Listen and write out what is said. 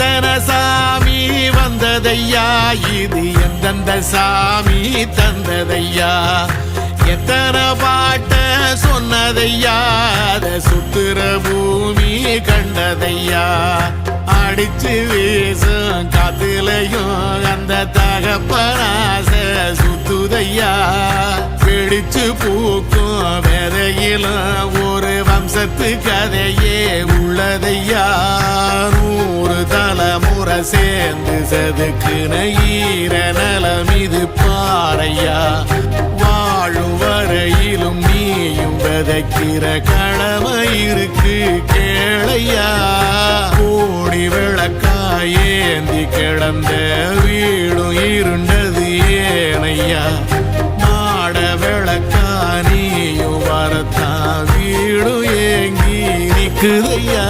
எத்தனை சாமி வந்ததையா, இது எந்தெந்த சாமி தந்ததையா, எத்தனை பாட்ட சொன்னதையா, அத சுத்துற பூமி கண்டதையா, அடிச்சு வீசும் காத்துலையும் அந்த தகப்பனாச சுத்துதையா, பிடிச்சு பூக்கும் விதையிலும் ஒரு வம்சத்து கதையே உள்ளதையா, 100 தலைமுறை சேர்ந்து செதுக்குன ஈர நலம் இது பாறையா, வாழும் வரையிலும் நீயும் விதைக்கிற கடமை இருக்கு கேளையா, கோடி விளக்காயேந்தி கிடந்த வீடும் இருண்டது ஏனையா, மாட விளக்கா நீயும் வரத்தான் வீடும் ஏங்கி நிக்குதையா.